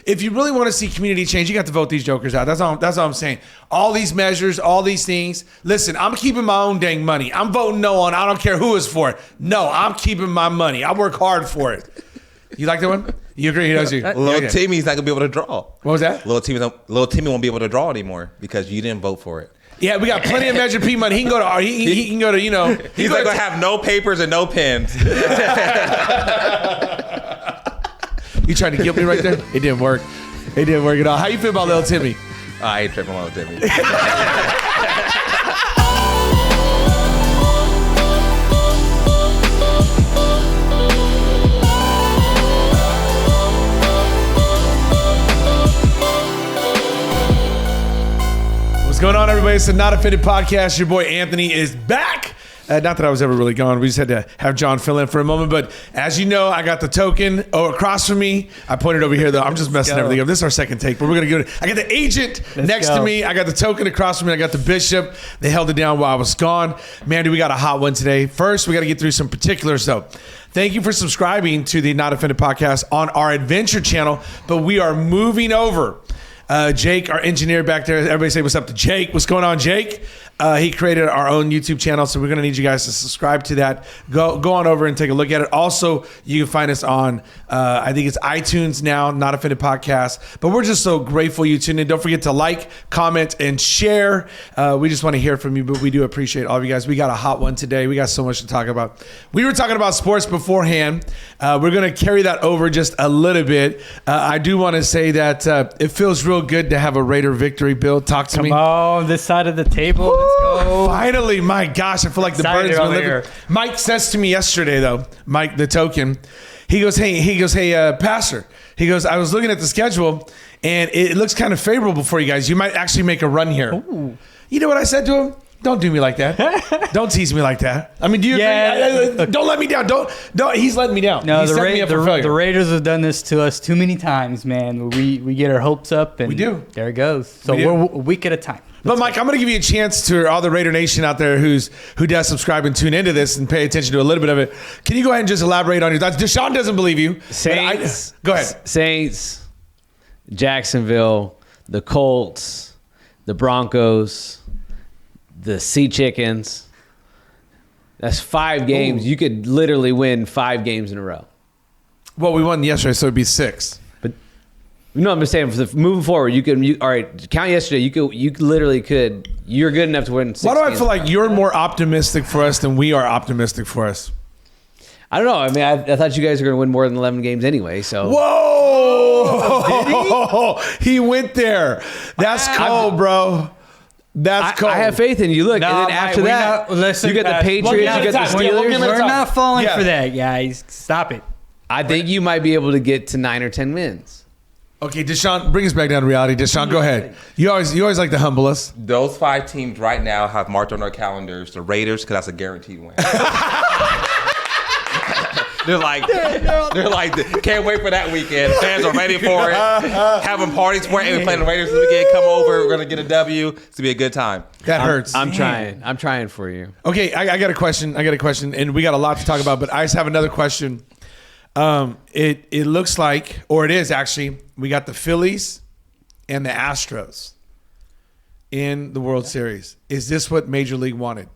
if you really want to see community change, you got to vote these jokers out. That's all I'm saying. All these measures, all these things. Listen, I'm keeping my own dang money. I'm voting no on. I don't care who is for it. No, I'm keeping my money. I work hard for it. You like that one? You agree? He does. Little Timmy's not gonna be able to draw. What was that? Little Timmy won't be able to draw anymore because you didn't vote for it. Yeah, we got plenty of Measure P money. He can go to he can go to He's not gonna have no papers and no pens. You trying to guilt me right there? It didn't work. It didn't work at all. How you feel about Little Timmy? I ain't tripping on Little Timmy. What's going on, everybody? It's the Not Offended Podcast. Your boy Anthony is back. Not that I was ever really gone. We just had to have John fill in for a moment. But as you know, I got the token across from me. I pointed over here, though. I'm just messing everything up. This is our second take, but we're going to get it. I got the agent next to me. I got the token across from me. I got the bishop. They held it down while I was gone. Man, we got a hot one today. First, we got to get through some particulars, though. Thank you for subscribing to the Not Offended Podcast on our Adventure channel. But we are moving over. Jake, our engineer back there, everybody say what's up to Jake. What's going on, Jake? He created our own YouTube channel, so we're going to need you guys to subscribe to that. Go on over and take a look at it. Also, you can find us on, I think it's iTunes now, Not Offended Podcast. But we're just so grateful you tuned in. Don't forget to like, comment, and share. We just want to hear from you, but we do appreciate all of you guys. We got a hot one today. We got so much to talk about. We were talking about sports beforehand. We're going to carry that over just a little bit. I do want to say that it feels real good to have a Raider victory. Bill, talk to me. Come on, this side of the table. Let's go. Finally, my gosh, I feel like the birds been living. Mike says to me yesterday, though, Mike, the token, he goes, hey, Pastor, he goes, I was looking at the schedule and it looks kind of favorable for you guys. You might actually make a run here. Ooh. You know what I said to him? Don't do me like that. Don't tease me like that. I mean, do you agree? Don't let me down. Don't. He's letting me down. No, the Raiders have done this to us too many times, man. We get our hopes up, and we do. There it goes. So we're a week at a time. But Mike, I'm going to give you a chance to all the Raider Nation out there who does subscribe and tune into this and pay attention to a little bit of it. Can you go ahead and just elaborate on your thoughts? Deshaun doesn't believe you. Saints. Go ahead. Saints, Jacksonville, the Colts, the Broncos, the Sea Chickens. That's 5 games. Ooh. You could literally win 5 games in a row. Well, we won yesterday, so it'd be 6. But no, I'm just saying, moving forward, all right, count yesterday. You literally could. You're good enough to win 6 Why do I games. feel like you're more optimistic for us than we are optimistic for us? I don't know. I mean, I thought you guys were going to win more than 11 games anyway. So. Whoa! He went there. That's cold, bro. That's cold. I have faith in you. Look, and then after that, you got the Patriots, you got the Steelers. We're not falling for that, guys. Stop it. I think you might be able to get to 9 or 10 wins. Okay, Deshaun, bring us back down to reality. Deshaun, go ahead. You always like to humble us. Those 5 teams right now have marked on their calendars the Raiders because that's a guaranteed win. They're like, can't wait for that weekend. Fans are ready for it. Having parties for it. Hey, we're playing the Raiders this weekend. Come over. We're going to get a W. It's going to be a good time. That hurts. I'm trying. I'm trying for you. Okay, I got a question. And we got a lot to talk about, but I just have another question. It looks like, or it is actually, we got the Phillies and the Astros in the World Series. Is this what Major League wanted?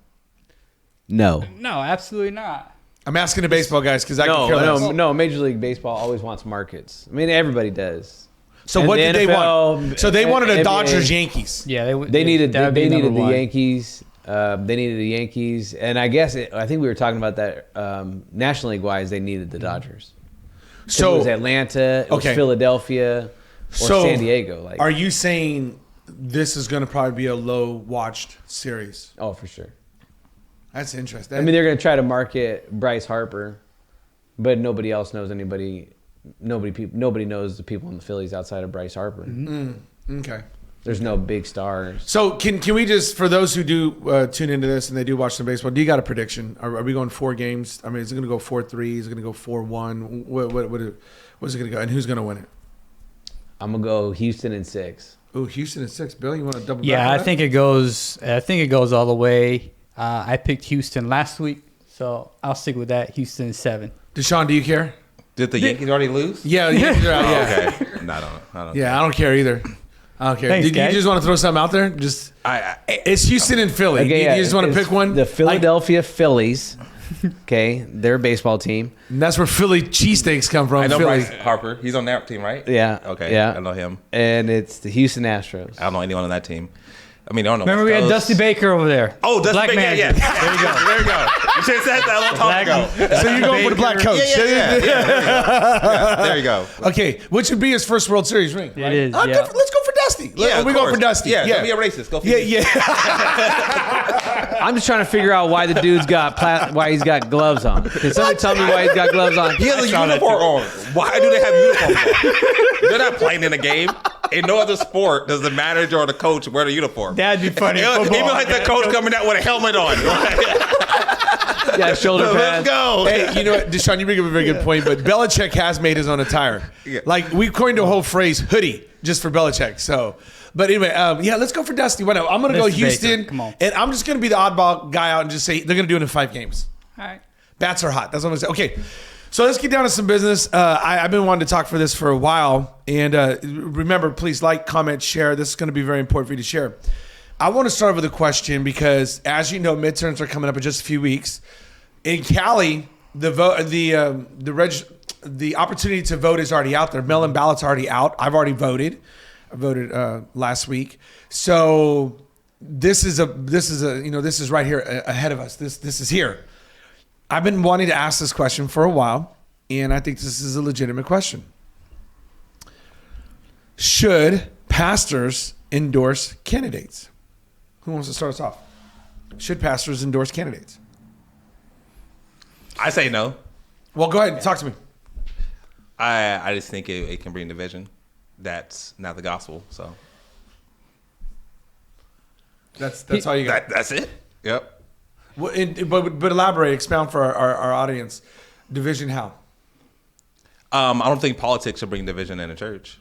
No, absolutely not. I'm asking the baseball guys because I can care less. No. Major League Baseball always wants markets. I mean, everybody does. So and what did they NFL, want? So they wanted a NBA, Dodgers Yankees. Yeah, they needed the Yankees. They needed the Yankees, and I think we were talking about that National League wise. They needed the Dodgers. So it was Atlanta, it was Philadelphia, or San Diego. Are you saying this is going to probably be a low watched series? Oh, for sure. That's interesting. I mean, they're going to try to market Bryce Harper, but nobody else knows anybody. Nobody knows the people in the Phillies outside of Bryce Harper. Mm-hmm. Okay. There's no big stars. So can we just, for those who do tune into this and they do watch some baseball, do you got a prediction? Are we going 4 games? I mean, is it going to go 4-3? Is it going to go 4-1? What's it going to go? And who's going to win it? I'm going to go Houston in 6. Oh, Houston in 6. Bill, you want to double back? Yeah, I think it goes all the way. I picked Houston last week, so I'll stick with that. Houston in 7. Deshaun, do you care? Did the Yankees already lose? Yeah, the Yankees are out. Yeah. Okay. No, I don't. Yeah, I don't care either. I don't care. Thanks, Did you guys. just want to throw something out there? Just it's Houston and Philly. Okay, you just want to pick one? The Philadelphia Phillies. Okay, their baseball team. And that's where Philly cheesesteaks come from. I know Philly. Bryce Harper. He's on that team, right? Yeah. Okay. Yeah. I know him. And it's the Houston Astros. I don't know anyone on that team. I mean, I don't know. Remember we had Dusty Baker over there. Oh, Dusty Black Baker. manager. Yeah. There you go. There you go. You should have said that a long time ago. So you're going for the black coach. Yeah, there you go. Okay, which would be his first World Series ring? It is, Let's go for Dusty. Yeah, we go for Dusty. Yeah, don't be a racist. Go for Yeah. I'm just trying to figure out why the dude's got why he's got gloves on. Can somebody tell me why he's got gloves on? He has a uniform on. Why do they have uniforms on? They're not playing in a game. In no other sport does the manager or the coach wear the uniform. That'd be funny. Even like the coach coming out with a helmet on. Yeah, shoulder pads. Let's go. Hey, you know what, Deshaun, you bring up a very good point, but Belichick has made his own attire. Yeah. Like, we coined a whole phrase, hoodie, just for Belichick. So, but anyway, yeah, let's go for Dusty. Whatever. I'm going to go Mr. Houston. Baker, come on. And I'm just going to be the oddball guy out and just say they're going to do it in 5 games. All right. Bats are hot. That's what I'm going to say. Okay. So let's get down to some business. I've been wanting to talk for this for a while. And remember, please like, comment, share. This is going to be very important for you to share. I want to start with a question because, as you know, midterms are coming up in just a few weeks. In Cali, the opportunity to vote is already out there. Mail-in ballots are already out. I've already voted. I voted last week. So this is right here ahead of us. This is here. I've been wanting to ask this question for a while, and I think this is a legitimate question. Should pastors endorse candidates? Who wants to start us off? Should pastors endorse candidates? I say no. Well, go ahead. Talk to me. I just think it can bring division. That's not the gospel. So that's all you got. that's it. Yep. But elaborate, expound for our audience. Division how? I don't think politics should bring division in the church.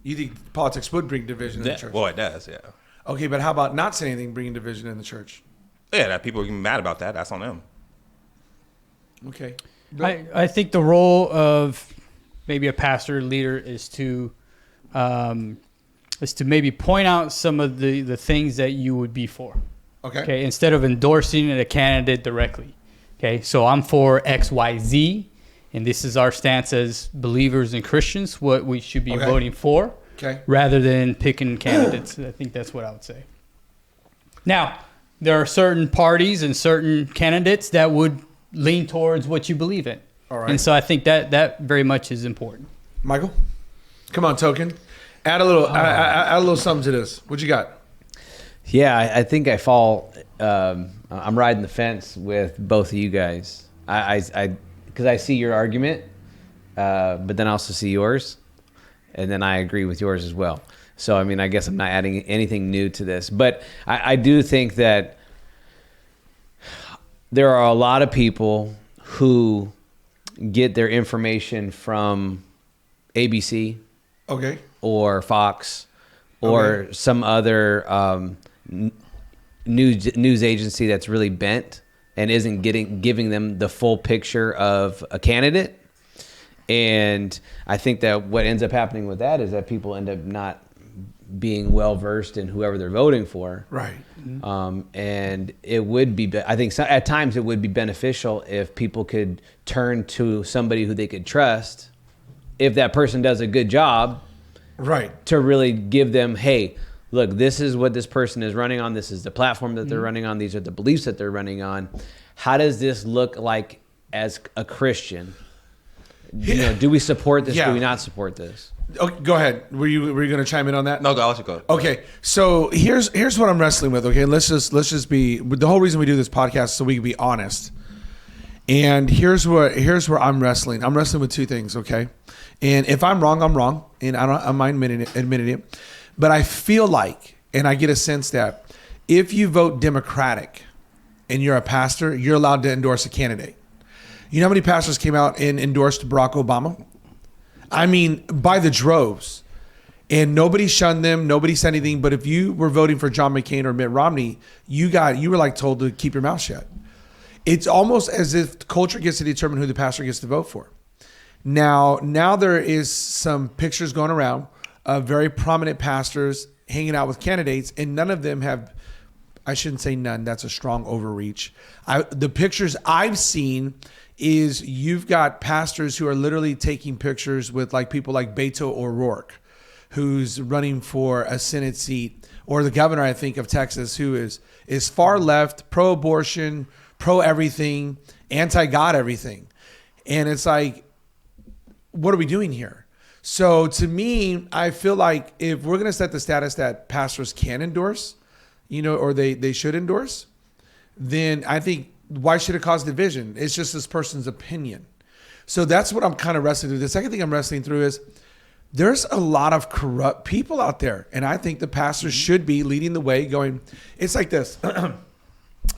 You think politics would bring division in the church? Well, it does, yeah. Okay, but how about not saying anything bringing division in the church? Yeah, that people are mad about that. That's on them. Okay. I think the role of maybe a pastor leader is to maybe point out some of the things that you would be for. Okay. Instead of endorsing a candidate directly. Okay. So I'm for XYZ, and this is our stance as believers and Christians, what we should be voting for. Okay. Rather than picking candidates. I think that's what I would say. Now, there are certain parties and certain candidates that would lean towards what you believe in. All right. And so I think that very much is important. Michael, come on, Token. Add a little something to this. What you got? Yeah, I think I fall. I'm riding the fence with both of you guys. Because I see your argument, but then I also see yours, and then I agree with yours as well. So I mean, I guess I'm not adding anything new to this, but I do think that there are a lot of people who get their information from ABC, or Fox, or some other news agency that's really bent and isn't giving them the full picture of a candidate. And I think that what ends up happening with that is that people end up not being well versed in whoever they're voting for. Right. And it would be, I think at times it would be beneficial if people could turn to somebody who they could trust, if that person does a good job, right, to really give them, hey, look, this is what this person is running on. This is the platform that they're running on. These are the beliefs that they're running on. How does this look like as a Christian? You know, do we support this? Do we not support this? Okay, go ahead. Were you going to chime in on that? No, I'll let you go. Okay, so here's what I'm wrestling with. Okay, let's just be. The whole reason we do this podcast is so we can be honest. And here's where I'm wrestling. I'm wrestling with two things. Okay, and if I'm wrong, I'm wrong, and I'm admitting it. But I feel like, and I get a sense that if you vote Democratic and you're a pastor, you're allowed to endorse a candidate. You know how many pastors came out and endorsed Barack Obama? I mean, by the droves. And nobody shunned them. Nobody said anything. But if you were voting for John McCain or Mitt Romney, you were like told to keep your mouth shut. It's almost as if culture gets to determine who the pastor gets to vote for. Now there is some pictures going around of very prominent pastors hanging out with candidates, and none of them have, I shouldn't say none, that's a strong overreach. The pictures I've seen is you've got pastors who are literally taking pictures with like people like Beto O'Rourke, who's running for a Senate seat, or the governor, I think, of Texas, who is far left, pro-abortion, pro-everything, anti-God everything. And it's like, what are we doing here? So to me, I feel like if we're going to set the status that pastors can endorse, or they should endorse, then I think why should it cause division? It's just this person's opinion. So that's what I'm kind of wrestling through. The second thing I'm wrestling through is there's a lot of corrupt people out there. And I think the pastors should be leading the way going, it's like this.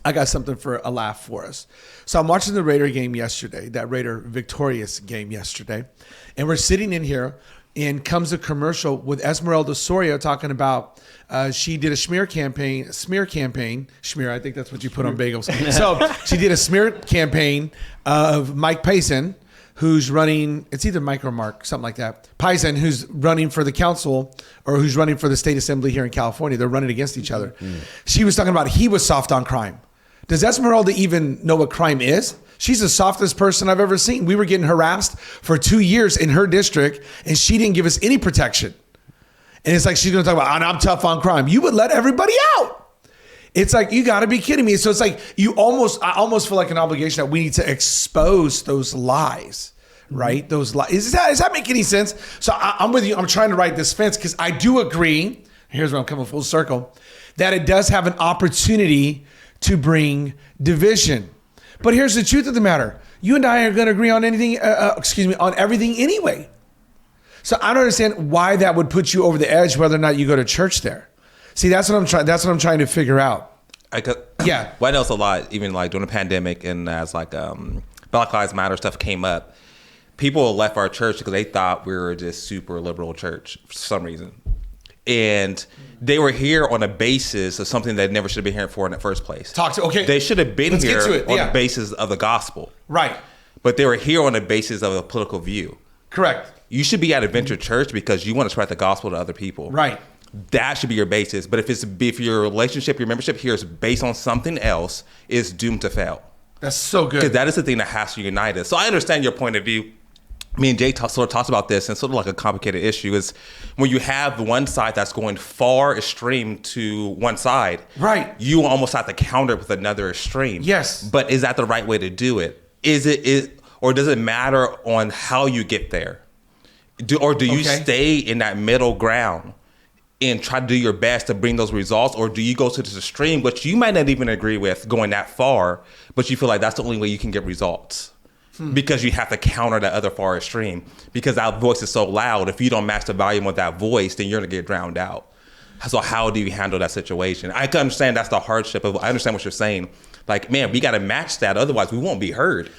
I got something for a laugh for us. So I'm watching the Raider game yesterday, that Raider victorious game yesterday. And we're sitting in here, and comes a commercial with Esmeralda Soria talking about she did a smear campaign, I think that's what you put on bagels. So she did a smear campaign of Mike Payson, who's running, it's either Mike or Mark, something like that. Payson, who's running for the council, or who's running for the state assembly here in California. They're running against each other. She was talking about he was soft on crime. Does Esmeralda even know what crime is? She's the softest person I've ever seen. We were getting harassed for 2 years in her district, and she didn't give us any protection. And it's like she's going to talk about, I'm tough on crime. You would let everybody out. It's like, you got to be kidding me. So it's like I almost feel like an obligation that we need to expose those lies, right? Those lies. Does that make any sense? So I'm with you. I'm trying to write this fence because I do agree. Here's where I'm coming full circle, that it does have an opportunity to bring division. But here's the truth of the matter. You and I are going to agree on on everything anyway. So I don't understand why that would put you over the edge, whether or not you go to church there. See, that's what I'm trying to figure out. Yeah. Well, I know it's a lot, even like during the pandemic, and as like Black Lives Matter stuff came up, people left our church because they thought we were just super liberal church for some reason. And they were here on a basis of something they never should have been here for in the first place. They should have been here on the basis of the gospel. Right. But they were here on the basis of a political view. Correct. You should be at Adventure Church because you want to spread the gospel to other people. Right. That should be your basis. But if your relationship, your membership here is based on something else, it's doomed to fail. That's so good. Because that is the thing that has to unite us. So I understand your point of view. Me and Jay sort of talks about this, and sort of like a complicated issue is when you have one side that's going far extreme to one side, right? You almost have to counter with another extreme. Yes. But is that the right way to do it? Or does it matter on how you get there? Do you stay in that middle ground and try to do your best to bring those results? Or do you go to this extreme, which you might not even agree with going that far, but you feel like that's the only way you can get results? Because you have to counter that other far extreme. Because that voice is so loud, if you don't match the volume of that voice, then you're going to get drowned out. So how do you handle that situation? I can understand that's the hardship of, I understand what you're saying. Like, man, we got to match that. Otherwise, we won't be heard.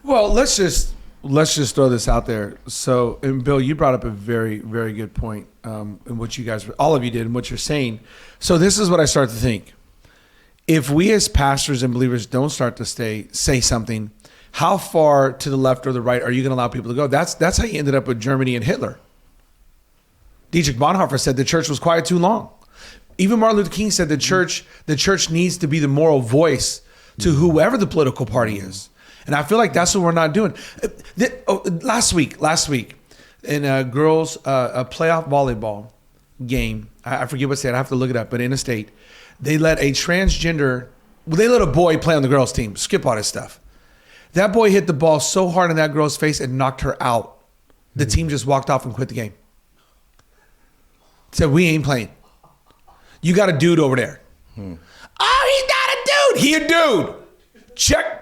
Well, let's just throw this out there. So, and Bill, you brought up a very, very good point in what you guys, all of you did, and what you're saying. So this is what I start to think. If we as pastors and believers don't start to say something, how far to the left or the right are you going to allow people to go? That's how you ended up with Germany and Hitler. Dietrich Bonhoeffer said the church was quiet too long. Even Martin Luther King said the church needs to be the moral voice to whoever the political party is. And I feel like that's what we're not doing. Last week, in a girls' a playoff volleyball game, I forget what state, I have to look it up, but in a state, they let a boy play on the girls' team, skip all this stuff. That boy hit the ball so hard in that girl's face and knocked her out. The team just walked off and quit the game. Said, we ain't playing. You got a dude over there. Oh, he's not a dude. He a dude. Check.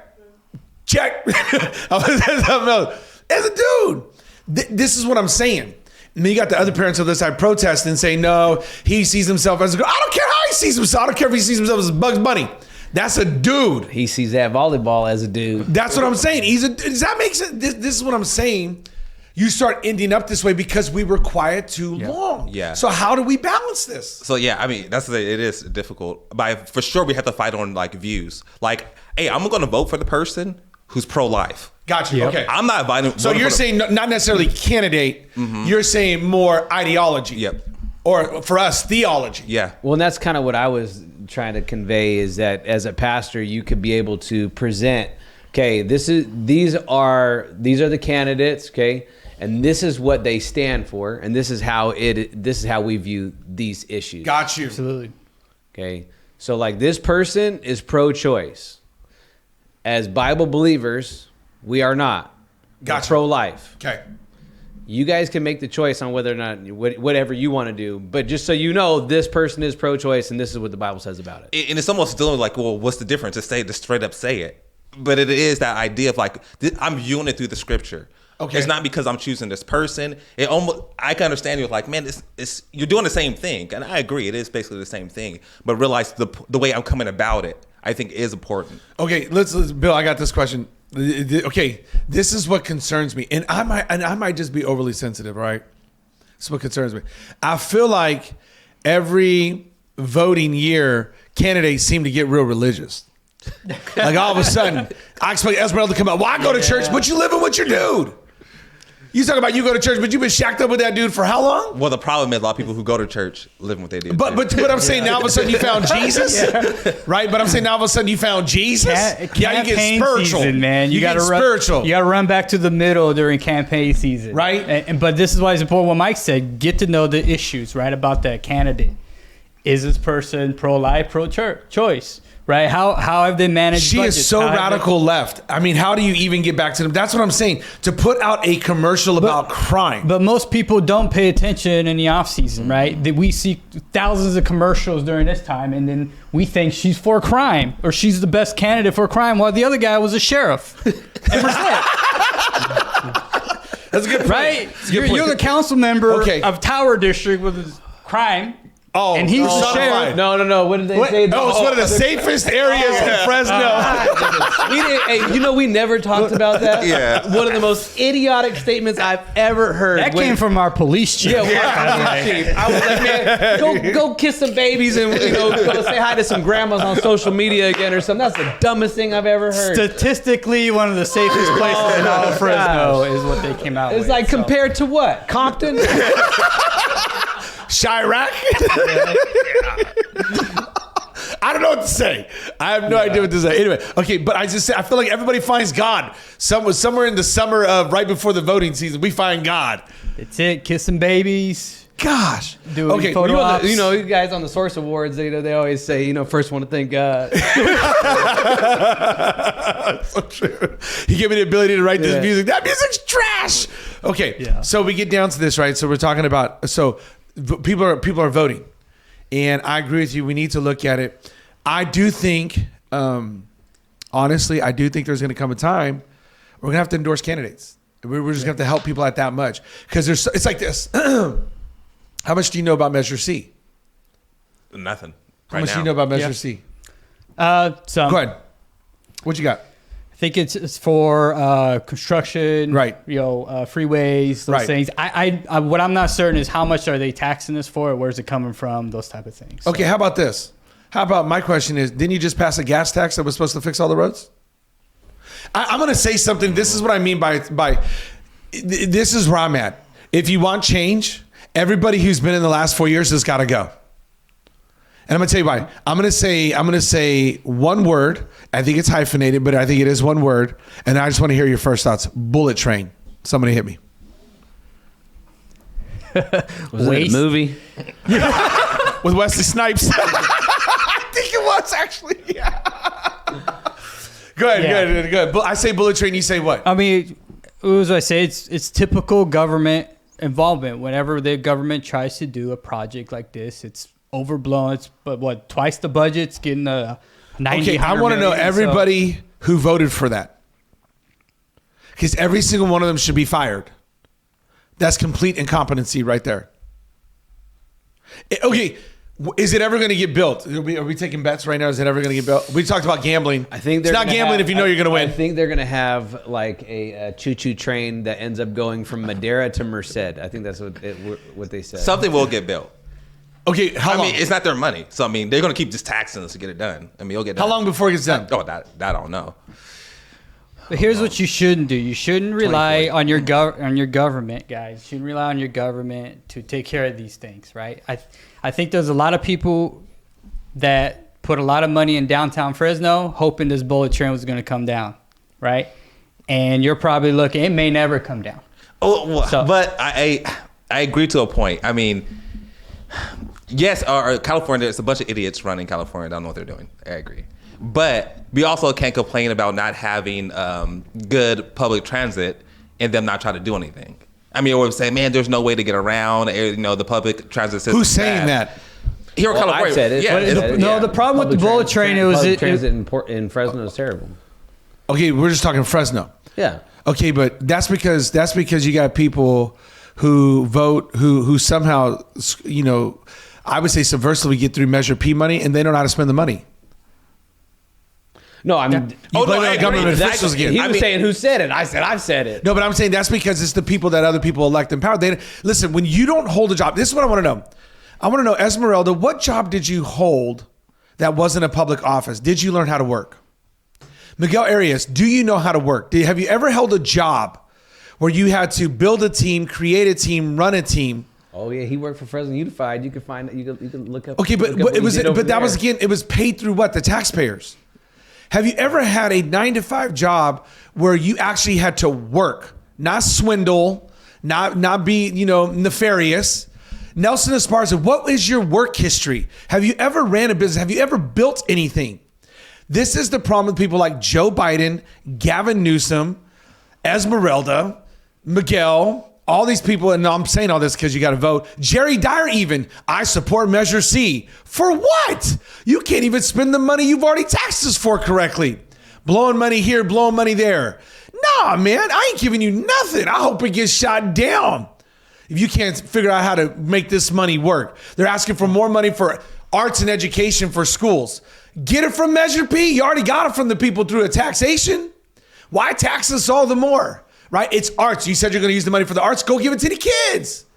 As a dude. This is what I'm saying. And then you got the other parents on the side protesting, saying, no, he sees himself as a girl. I don't care how he sees himself. I don't care if he sees himself as Bugs Bunny. That's a dude. He sees that volleyball as a dude. That's what I'm saying. Does that make sense? This is what I'm saying. You start ending up this way because we were quiet too long. Yeah. So how do we balance this? So yeah, I mean, it is difficult. But for sure, we have to fight on like views. Like, hey, I'm going to vote for the person who's pro-life. Got you. Yep. Okay. I'm not inviting. So you're saying not necessarily candidate. Mm-hmm. You're saying more ideology. Yep. Or for us, theology. Yeah. Well, and that's kind of what I was trying to convey, is that as a pastor, you could be able to present, okay, these are the candidates, okay, and this is what they stand for, and this is how we view these issues. Got you. Absolutely. Okay. So like, this person is pro-choice. As Bible believers, we are not. Gotcha. Pro-life. Okay. You guys can make the choice on whether or not, whatever you want to do. But just so you know, this person is pro-choice, and this is what the Bible says about it. And it's almost still like, well, what's the difference? To straight up say it. But it is that idea of like, I'm viewing it through the scripture. Okay. It's not because I'm choosing this person. I can understand you're like, man, you're doing the same thing. And I agree, it is basically the same thing. But realize the way I'm coming about it, I think is important. Okay, let's Bill, I got this question. Okay, this is what concerns me, and I might just be overly sensitive, right? This is what concerns me. I feel like every voting year, candidates seem to get real religious. Like all of a sudden, I expect Esmeralda to come out. Well, I go to church, but you living with your dude. You talk about you go to church, but you've been shacked up with that dude for how long? Well, the problem is a lot of people who go to church living what they do. But I'm saying now all of a sudden you found Jesus, right? But I'm saying now all of a sudden you found Jesus. Yeah, you get spiritual, season, man. You got to spiritual. You got to run back to the middle during campaign season, right? But this is why it's important. What Mike said: get to know the issues, right, about that candidate. Is this person pro-life, pro-choice? Right? How have they managed? She budgets? is so radical left. I mean, how do you even get back to them? That's what I'm saying. To put out a commercial about crime. But most people don't pay attention in the off season, right? That we see thousands of commercials during this time, and then we think she's for crime or she's the best candidate for crime, while the other guy was a sheriff. That's a good point. Right? You're the council member of Tower District with his crime. Oh, and he's the sheriff. No. What did they say? It's one of the safest areas in Fresno. We never talked about that. Yeah. One of the most idiotic statements I've ever heard. That came from our police chief. Yeah, chief. I was like, man, go kiss some babies and go say hi to some grandmas on social media again or something. That's the dumbest thing I've ever heard. Statistically, one of the safest places in all of Fresno is what they came out with. It's like compared to what? Compton? Chirac? I don't know what to say. I have no idea what to say. Anyway, okay, but I feel like everybody finds God. Somewhere in the summer of right before the voting season, we find God. It's it. Kissing babies. Gosh. Doing photo ops. You guys on the Source Awards, they always say, first want to thank God. So true. He gave me the ability to write this music. That music's trash. Okay, so we get down to this, right? So we're talking about, people are voting, and I agree with you. We need to look at it. I do think, honestly, there's going to come a time we're going to have to endorse candidates. We're just going to have to help people out that much, because it's like this. How much do you know about Measure C? Nothing. How much do you know about Measure C? Some. Go ahead. What you got? I think it's for construction, right? Freeways, those things. I what I'm not certain is how much are they taxing this for? Or where's it coming from? Those type of things. Okay, how about this? How about my question is, didn't you just pass a gas tax that was supposed to fix all the roads? I'm going to say something. This is what I mean by this is where I'm at. If you want change, everybody who's been in the last 4 years has got to go. And I'm going to tell you why. I'm going to say one word. I think it's hyphenated, but I think it is one word. And I just want to hear your first thoughts. Bullet Train. Somebody hit me. Was it a movie? With Wesley Snipes. I think it was, actually. Yeah. Go ahead. I say Bullet Train. You say what? I mean, as I say, it's typical government involvement. Whenever the government tries to do a project like this, it's overblown. It's twice the budget. It's getting a 90. Okay, I want to know everybody who voted for that, because every single one of them should be fired. That's complete incompetency right there. Okay, is it ever going to get built? Are we taking bets right now? Is it ever going to get built? We talked about gambling. I think it's not gambling if you know you're going to win. I think they're going to have like a choo-choo train that ends up going from Madera to Merced. I think that's what they said. Something will get built. Okay, how long? I mean, it's not their money, so I mean, they're going to keep just taxing us to get it done. I mean, you'll get done. How long before it gets done? That I don't know. But here's what you shouldn't do. You shouldn't rely on your government, guys. You shouldn't rely on your government to take care of these things, right? I think there's a lot of people that put a lot of money in downtown Fresno hoping this bullet train was going to come down, right? And you're probably looking, it may never come down. Oh, well, but I agree to a point. I mean, yes, California, there's a bunch of idiots running California. Don't know what they're doing. I agree. But we also can't complain about not having good public transit and them not trying to do anything. I mean, we're saying, man, there's no way to get around. The public transit system. Who's saying that? Here in California. I said it. Yeah. The problem with the bullet train public transit in Fresno is terrible. Okay, we're just talking Fresno. Yeah. Okay, but that's because you got people who vote who somehow, I would say subversively get through Measure P money, and they don't know how to spend the money. No, I mean, government officials again. He was saying who said it. I said I've said it. No, but I'm saying that's because it's the people that other people elect in power. Listen, when you don't hold a job, this is what I want to know. I want to know, Esmeralda, what job did you hold that wasn't a public office? Did you learn how to work? Miguel Arias, do you know how to work? Have you ever held a job where you had to build a team, create a team, run a team? Oh yeah, he worked for Fresno Unified. You can find you can look up. Okay, but that was again, it was paid through what? The taxpayers. Have you ever had a 9-to-5 job where you actually had to work, not swindle, not be, nefarious? Nelson Esparza, what is your work history? Have you ever ran a business? Have you ever built anything? This is the problem with people like Joe Biden, Gavin Newsom, Esmeralda, Miguel, all these people, and I'm saying all this because you got to vote. Jerry Dyer even, I support Measure C. For what? You can't even spend the money you've already taxed us for correctly. Blowing money here, blowing money there. Nah, man, I ain't giving you nothing. I hope it gets shot down. If you can't figure out how to make this money work. They're asking for more money for arts and education for schools. Get it from Measure P. You already got it from the people through a taxation. Why tax us all the more? Right? It's arts. You said you're going to use the money for the arts. Go give it to the kids.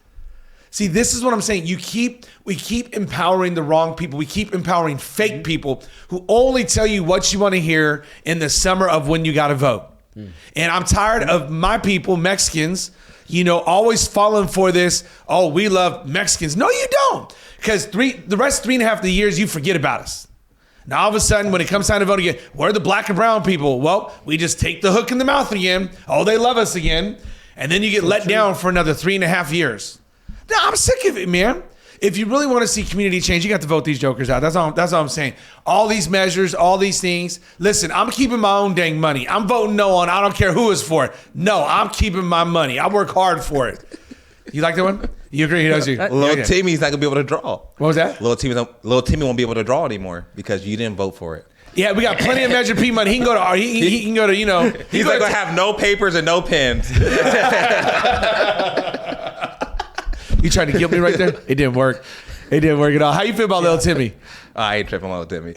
See, this is what I'm saying. We keep empowering the wrong people. We keep empowering fake people who only tell you what you want to hear in the summer of when you got to vote. And I'm tired of my people, Mexicans, always falling for this. Oh, we love Mexicans. No, you don't. Because the rest 3.5 of the years, you forget about us. Now, all of a sudden, when it comes time to vote again, we're the black and brown people. Well, we just take the hook in the mouth again. Oh, they love us again. And then you get let down for another 3.5 years. No, I'm sick of it, man. If you really want to see community change, you got to vote these jokers out. That's all I'm saying. All these measures, all these things. Listen, I'm keeping my own dang money. I'm voting no on. I don't care who is for it. No, I'm keeping my money. I work hard for it. You like that one? You agree? He does. Little Timmy's not gonna be able to draw. What was that? Little Timmy won't be able to draw anymore because you didn't vote for it. Yeah, we got plenty of Measure P money. He can go to. He can go to. He's like gonna have no papers and no pens. You tried to kill me right there. It didn't work. It didn't work at all. How you feel about Little Timmy? I ain't tripping on Little Timmy.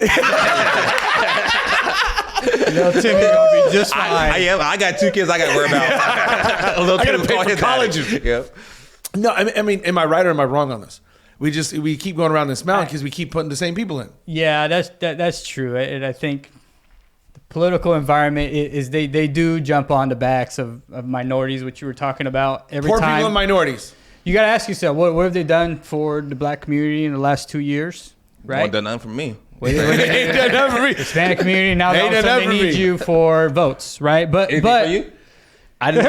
Little Timmy gonna be just fine. I am. I got 2 kids I got to worry about. I got to pay for colleges. Yep. No, I mean, am I right or am I wrong on this? We keep going around this mountain because we keep putting the same people in. Yeah, that's true. And I think the political environment is they do jump on the backs of minorities, which you were talking about every Poor time. Poor people and minorities. You got to ask yourself, what have they done for the black community in the last 2 years? Right? Ain't done nothing for me. Ain't done nothing for me. Hispanic community, now they need you for votes, right? But for you? I didn't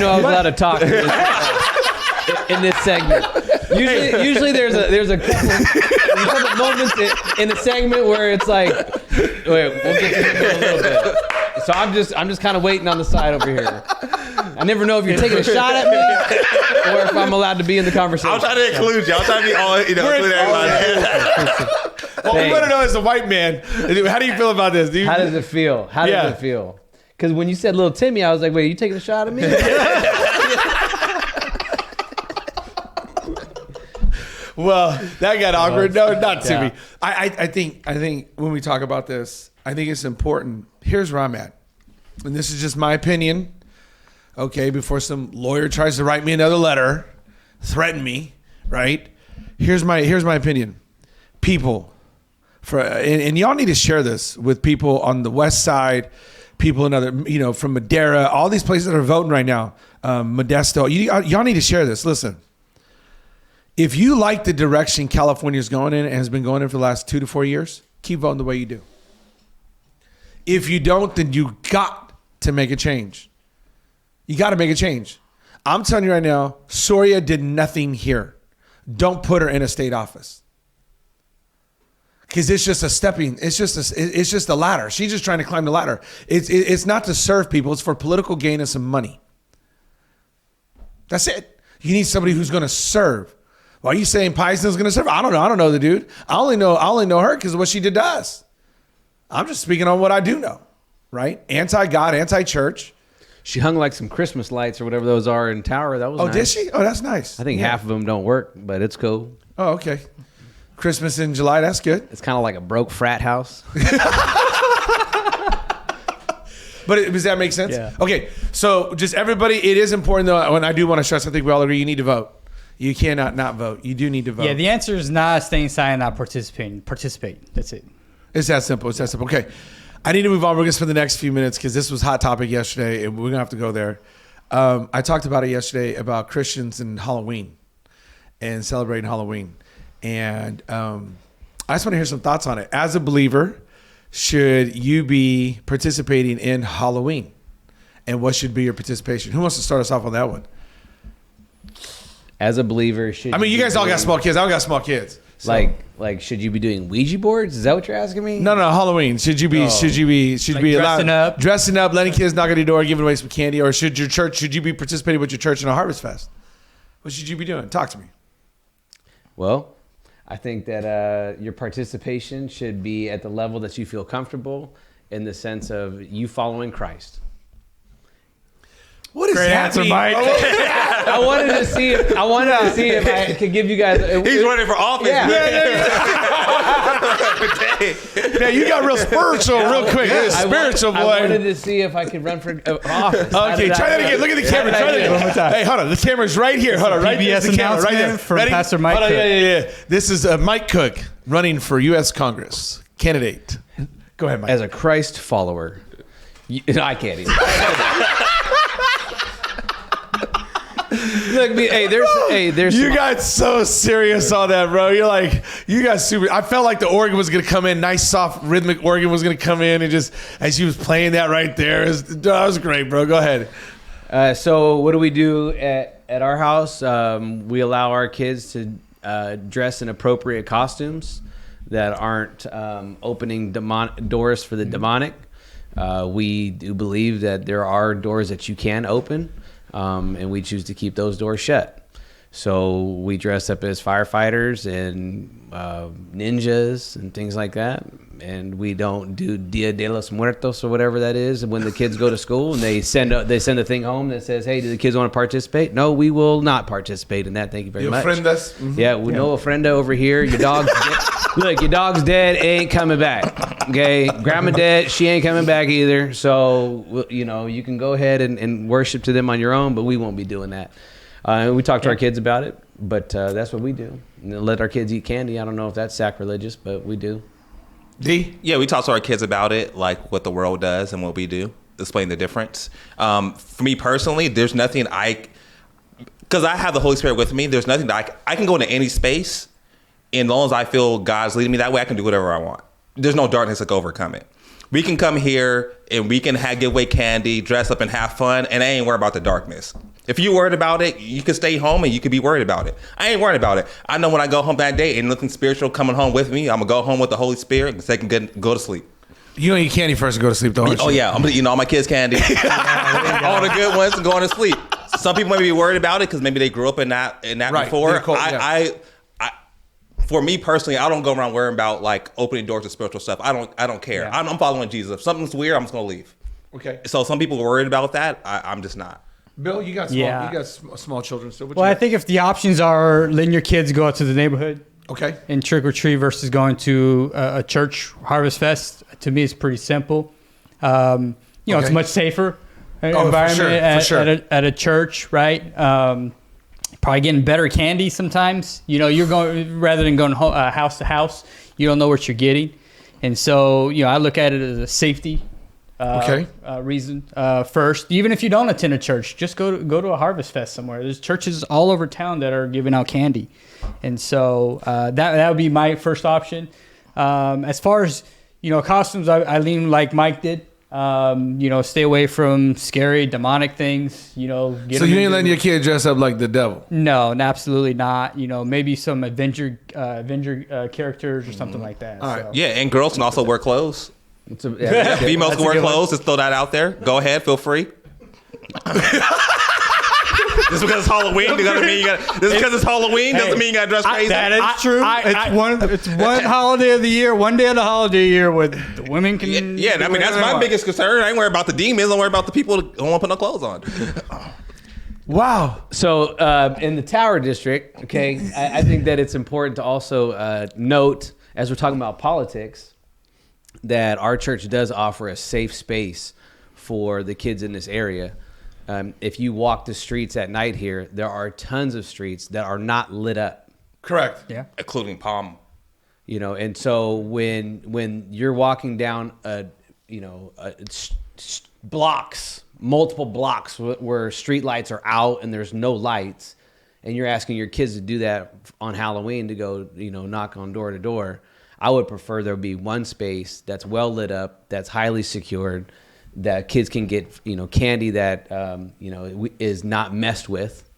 know I was allowed to talk in this segment. Usually there's a couple moments in the segment where it's like, wait, we'll get to this in a little bit. So I'm just kind of waiting on the side over here. I never know if you're taking a shot at me or if I'm allowed to be in the conversation. I'm trying to include you. I'm trying to be all, include everybody. Well, we want to know as a white man, how do you feel about this? How does it feel? How does it feel? Because when you said Little Timmy, I was like, wait, are you taking a shot at me? Well, that got awkward. No, not Timmy. I think when we talk about this, I think it's important. Here's where I'm at. And this is just my opinion. Okay, before some lawyer tries to write me another letter, threaten me, right? Here's my opinion. People, and y'all need to share this with people on the west side, people in other, from Madera, all these places that are voting right now, Modesto. Y'all need to share this. Listen, if you like the direction California is going in and has been going in for the last 2 to 4 years, keep voting the way you do. If you don't, then you got to make a change. You got to make a change. I'm telling you right now, Soria did nothing here. Don't put her in a state office. Because it's just it's just a ladder. She's just trying to climb the ladder. It's not to serve people. It's for political gain and some money. That's it. You need somebody who's going to serve. Why are you saying Paison's going to serve? I don't know. I don't know the dude. I only know her because of what she did to us. I'm just speaking on what I do know, right? Anti-God, anti-church. She hung like some Christmas lights or whatever those are in Tower. That was nice. Did she? Oh, that's nice. I think half of them don't work, but it's cool. Oh, okay. Christmas in July, that's good. It's kind of like a broke frat house. But does that make sense? Yeah. Okay, so just everybody, it is important though, and I do want to stress, I think we all agree, you need to vote. You cannot not vote. You do need to vote. Yeah, the answer is not staying silent, not participating. Participate. That's it. It's that simple. It's that simple. Okay, I need to move on. We're going to spend the next few minutes because this was hot topic yesterday, and we're going to have to go there. I talked about it yesterday about Christians and Halloween and celebrating Halloween. And I just want to hear some thoughts on it. As a believer, should you be participating in Halloween? And what should be your participation? Who wants to start us off on that one? As a believer, you guys all got small kids. I don't got small kids. So. Like, should you be doing Ouija boards? Is that what you're asking me? No, Halloween. Should you be allowed dressing up, letting kids knock on your door, giving away some candy, or should you be participating with your church in a harvest fest? What should you be doing? Talk to me. Well, I think that your participation should be at the level that you feel comfortable in the sense of you following Christ. What is Great answer, Mike. I wanted to see if I could give you guys. He's running for office. Yeah. Yeah, you got real spiritual real quick. Spiritual boy. I wanted to see if I could run for office. Okay, try that again. Look at the camera. Try that again. One more time. Hey, hold on. The camera's right here. Hold on. Right here. the camera. Right there. From Pastor Mike Cook. Yeah. This is Mike Cook running for U.S. Congress candidate. Go ahead, Mike. As a Christ follower, I can't even. Look, there's. You got so serious on that, bro. You're like, you got super. I felt like the organ was gonna come in, nice, soft, rhythmic organ was gonna come in, and just as she was playing that right there, that was great, bro. Go ahead. So what do we do at our house? We allow our kids to dress in appropriate costumes that aren't opening doors for the demonic. We do believe that there are doors that you can open. And we choose to keep those doors shut. So we dress up as firefighters and ninjas and things like that. And we don't do Dia de los Muertos or whatever that is. When the kids go to school and they send a thing home that says, "Hey, do the kids want to participate?" No, we will not participate in that. Thank you very much. Ofrendas. Mm-hmm. Yeah, we no ofrenda over here. Your dog's dead. Look, your dog's dead. Ain't coming back. Okay, grandma dead. She ain't coming back either. So you can go ahead and worship to them on your own, but we won't be doing that. We talk to our kids about it, but that's what we do. Let our kids eat candy. I don't know if that's sacrilegious, but we do. D? Yeah, we talk to our kids about it, like what the world does and what we do, explain the difference. For me personally, there's nothing because I have the Holy Spirit with me, there's nothing that I can go into any space, and as long as I feel God's leading me that way, I can do whatever I want. There's no darkness that can overcome it. We can come here and we can give away candy, dress up and have fun, and I ain't worried about the darkness. If you're worried about it, you can stay home and you can be worried about it. I ain't worried about it. I know when I go home that day and nothing spiritual coming home with me, I'm going to go home with the Holy Spirit so they can go to sleep. You don't eat candy first to go to sleep, though. Oh, yeah. I'm going to eat all my kids' candy. All the good ones and going to sleep. Some people may be worried about it because maybe they grew up in that right. Before. For me personally, I don't go around worrying about like opening doors to spiritual stuff. I don't care. Yeah. I'm following Jesus. If something's weird, I'm just going to leave. Okay. So some people are worried about that. I'm just not. Bill, you got small children still. Well, I think if the options are letting your kids go out to the neighborhood, okay, and trick or treat versus going to a church harvest fest, to me it's pretty simple. It's much safer environment for sure. At a church, right? Probably getting better candy sometimes. You're going rather than going house to house. You don't know what you're getting, and so I look at it as a safety reason. First, even if you don't attend a church, just go to a Harvest Fest somewhere. There's churches all over town that are giving out candy, and so that would be my first option. As far as costumes, I lean like Mike did. Stay away from scary, demonic things. So you ain't letting your kid dress up like the devil? No, absolutely not. Maybe some Avenger characters or something like that. All right. So. Yeah, and girls can also wear clothes. Females can wear clothes. Just throw that out there. Go ahead, feel free. Just because it's Halloween doesn't mean you got. Just because it's Halloween doesn't mean you got to dress crazy. That is true. It's one holiday of the year, one day of the holiday of the year where the women can. Yeah, I mean that's my biggest concern. I ain't worried about the demons. I'm worried about the people who don't want to put no clothes on. Wow. So in the Tower District, okay, I think that it's important to also note, as we're talking about politics, that our church does offer a safe space for the kids in this area. If you walk the streets at night here, there are tons of streets that are not lit up. Correct. Yeah. Including Palm. And so when you're walking down multiple blocks where street lights are out and there's no lights, and you're asking your kids to do that on Halloween to go, knock on door to door, I would prefer there be one space that's well lit up, that's highly secured, that kids can get, candy that, is not messed with.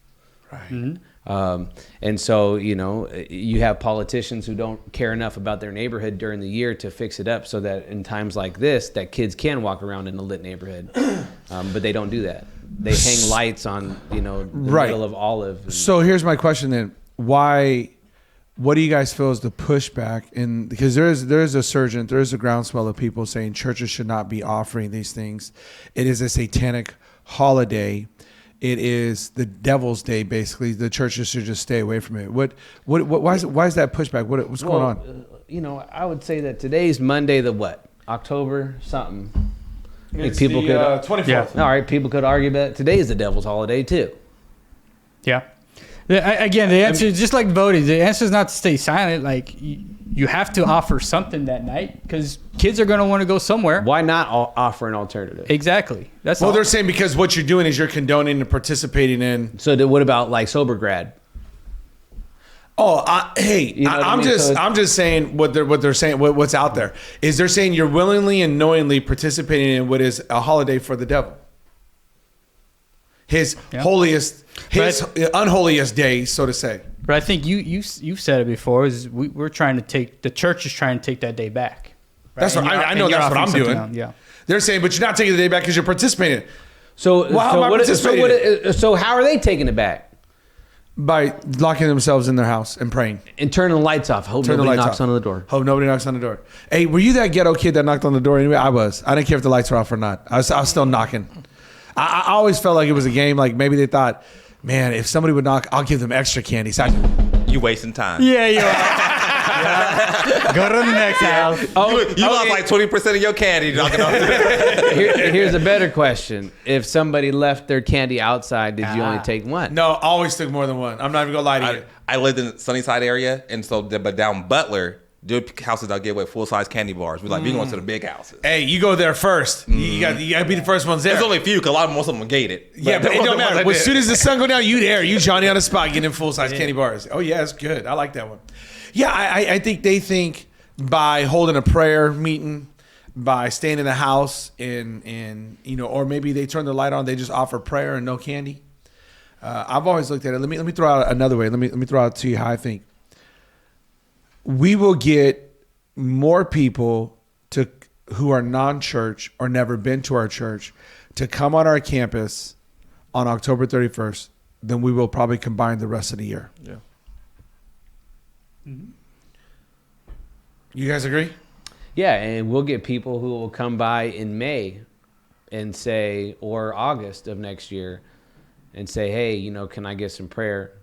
Right. Mm-hmm. And so, you have politicians who don't care enough about their neighborhood during the year to fix it up so that in times like this, that kids can walk around in a lit neighborhood. But they don't do that. They hang lights on, the middle of Olive. So here's my question then. What do you guys feel is the pushback? Because there is a groundswell of people saying churches should not be offering these things. It is a satanic holiday. It is the devil's day, basically. The churches should just stay away from it. Why is that pushback? What's going on? I would say that today's Monday, October something. It's people could 24th. Yeah. All right, people could argue that today is the devil's holiday too. Yeah. Again, the answer is just like voting. The answer is not to stay silent. Like you have to offer something that night because kids are going to want to go somewhere. Why not offer an alternative? Exactly. They're saying because what you're doing is you're condoning and participating in. So what about like sober grad? Oh, I'm just saying what they're saying. What's out there is they're saying you're willingly and knowingly participating in what is a holiday for the devil. His unholiest day, so to say. But I think you said it before. Is we're trying to take the church is trying to take that day back. Right? That's what I know. That's what I'm doing. Yeah. They're saying, but you're not taking the day back because you're participating. So how are they taking it back? By locking themselves in their house and praying and turning the lights off. Hope nobody knocks on the door. Hope nobody knocks on the door. Hey, were you that ghetto kid that knocked on the door anyway? I was. I didn't care if the lights were off or not. I was still knocking. I always felt like it was a game. Like maybe they thought, man, if somebody would knock, I'll give them extra candy. So you wasting time. Yeah, you are. Go to the next house. You lost like 20% of your candy knocking on. Here's a better question. If somebody left their candy outside, did you only take one? No, I always took more than one. I'm not even going to lie to you. I lived in the Sunnyside area, and so but down Butler, there are houses that give away full-size candy bars. We going to the big houses. Hey, you go there first. You got to be the first ones there. There's only a few, because most of them are gated. Yeah, but it don't matter. As soon as the sun go down, you there. You Johnny on the spot getting full-size candy bars. Oh, yeah, it's good. I like that one. Yeah, I think they think by holding a prayer meeting, by staying in the house, and or maybe they turn the light on, they just offer prayer and no candy. I've always looked at it. Let me throw out another way. Let me throw out to you how I think. We will get more people who are non-church or never been to our church to come on our campus on October 31st than we will probably combine the rest of the year. Yeah. Mm-hmm. You guys agree? Yeah, and we'll get people who will come by in May and say, or August of next year, and say, hey, can I get some prayer?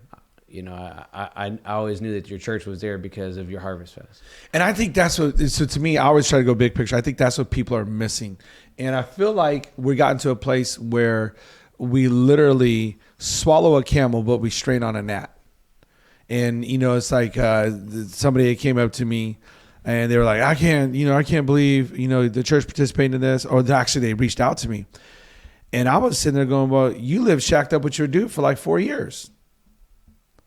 I always knew that your church was there because of your Harvest Fest. And I think that's what, so to me, I always try to go big picture. I think that's what people are missing. And I feel like we gotten to a place where we literally swallow a camel, but we strain on a gnat. And, it's like somebody came up to me And they were like, I can't believe, the church participated in this. Or actually, they reached out to me. And I was sitting there going, well, you lived shacked up with your dude for like 4 years.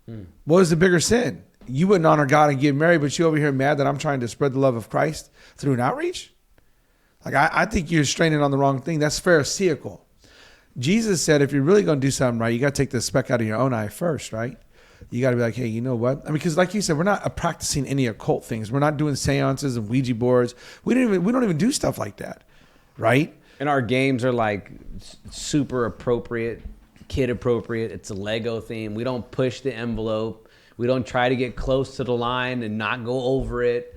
What was the bigger sin? You wouldn't honor God and get married, but you over here mad that I'm trying to spread the love of Christ through an outreach? Like, I think you're straining on the wrong thing. That's pharisaical. Jesus said, if you're really going to do something right, you got to take the speck out of your own eye first, right? You got to be like, hey, you know what? I mean, because like you said, we're not practicing any occult things. We're not doing seances and Ouija boards. We don't even do stuff like that, right? And our games are like super appropriate, kid appropriate. It's a Lego theme. We don't push the envelope. We don't try to get close to the line and not go over it.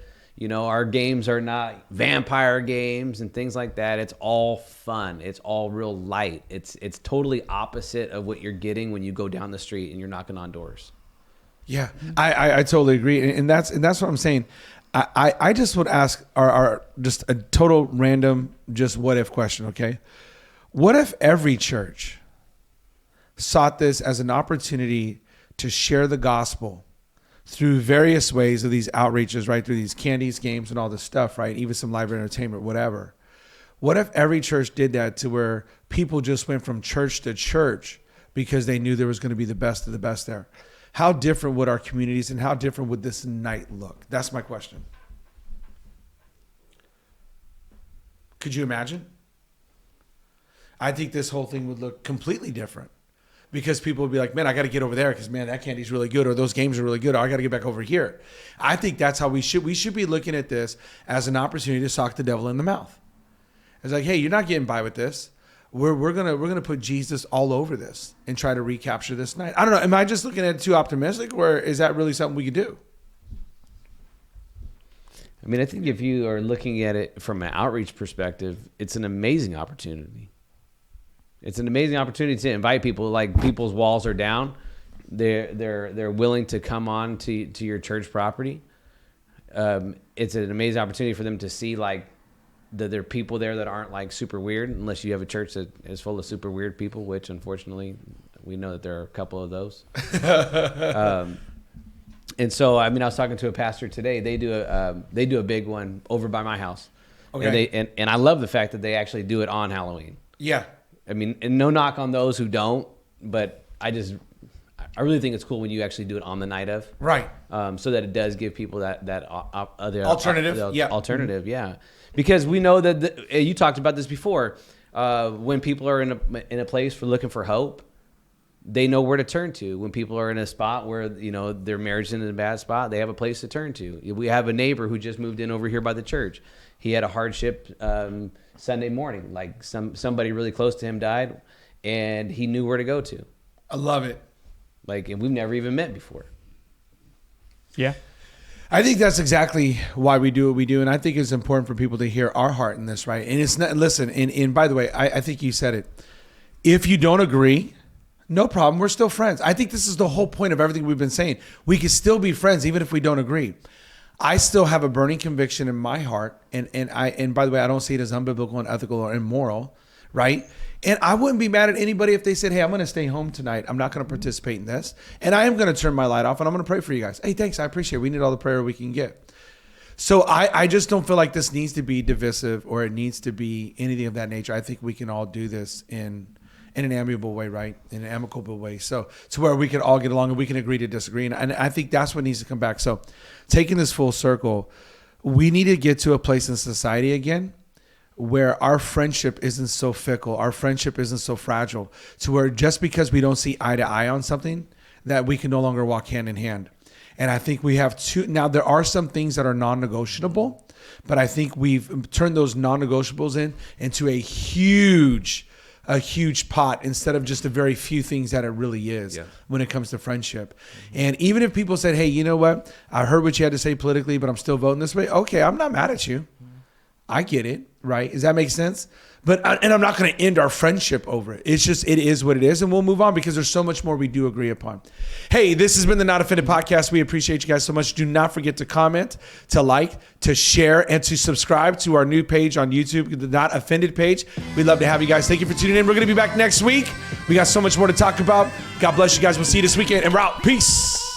Our games are not vampire games and things like that. It's all fun. It's all real light. It's totally opposite of what you're getting when you go down the street and you're knocking on doors. Yeah, I totally agree. And that's what I'm saying. I just would ask our just a total random, just what if question, okay? What if every church sought this as an opportunity to share the gospel through various ways of these outreaches, right? Through these candies, games, and all this stuff, right? Even some live entertainment, whatever. What if every church did that to where people just went from church to church because they knew there was going to be the best of the best there? How different would our communities and how different would this night look? That's my question. Could you imagine? I think this whole thing would look completely different. Because people would be like, man, I got to get over there because, man, that candy's really good, or those games are really good, or I got to get back over here. I think that's how we should be looking at this as an opportunity to sock the devil in the mouth. It's like, hey, you're not getting by with this. We're gonna put Jesus all over this and try to recapture this night. I don't know. Am I just looking at it too optimistic, or is that really something we could do? I mean, I think if you are looking at it from an outreach perspective, it's an amazing opportunity. It's an amazing opportunity to invite people. Like, people's walls are down. They're willing to come on to your church property. It's an amazing opportunity for them to see like that there are people there that aren't like super weird, unless you have a church that is full of super weird people, which unfortunately we know that there are a couple of those. And so, I mean, I was talking to a pastor today. They do a big one over by my house. Okay. And I love the fact that they actually do it on Halloween. Yeah. I mean, and no knock on those who don't, but I really think it's cool when you actually do it on the night of. Right. So that it does give people that other alternative. Alternative. Yeah. Because we know that you talked about this before. When people are in a place for looking for hope, they know where to turn to. When people are in a spot where, their marriage is in a bad spot, they have a place to turn to. We have a neighbor who just moved in over here by the church. He had a hardship Sunday morning. Like somebody really close to him died, and he knew where to go to. I love it. And we've never even met before. Yeah. I think that's exactly why we do what we do. And I think it's important for people to hear our heart in this, right? And it's not, listen, and by the way, I think you said it. If you don't agree, no problem. We're still friends. I think this is the whole point of everything we've been saying. We can still be friends even if we don't agree. I still have a burning conviction in my heart. And by the way, I don't see it as unbiblical, unethical, or immoral, right? And I wouldn't be mad at anybody if they said, hey, I'm going to stay home tonight. I'm not going to participate in this. And I am going to turn my light off and I'm going to pray for you guys. Hey, thanks. I appreciate it. We need all the prayer we can get. So I just don't feel like this needs to be divisive or it needs to be anything of that nature. I think we can all do this in an amiable way, right? In an amicable way. So to where we can all get along and we can agree to disagree. And I think that's what needs to come back. So taking this full circle, we need to get to a place in society again where our friendship isn't so fickle, our friendship isn't so fragile, to where just because we don't see eye to eye on something, that we can no longer walk hand in hand. And I think we have to, now there are some things that are non-negotiable, but I think we've turned those non-negotiables into a huge pot instead of just a very few things that it really is when it comes to friendship. And even if people said, hey, you know what? I heard what you had to say politically, but I'm still voting this way. Okay, I'm not mad at you. I get it, right? Does that make sense? But and I'm not going to end our friendship over it. It's just, it is what it is, and we'll move on because there's so much more we do agree upon. Hey, this has been the Not Offended Podcast. We appreciate you guys so much. Do not forget to comment, to like, to share, and to subscribe to our new page on YouTube, the Not Offended page. We'd love to have you guys. Thank you for tuning in. We're going to be back next week. We got so much more to talk about. God bless you guys. We'll see you this weekend, and we're out. Peace.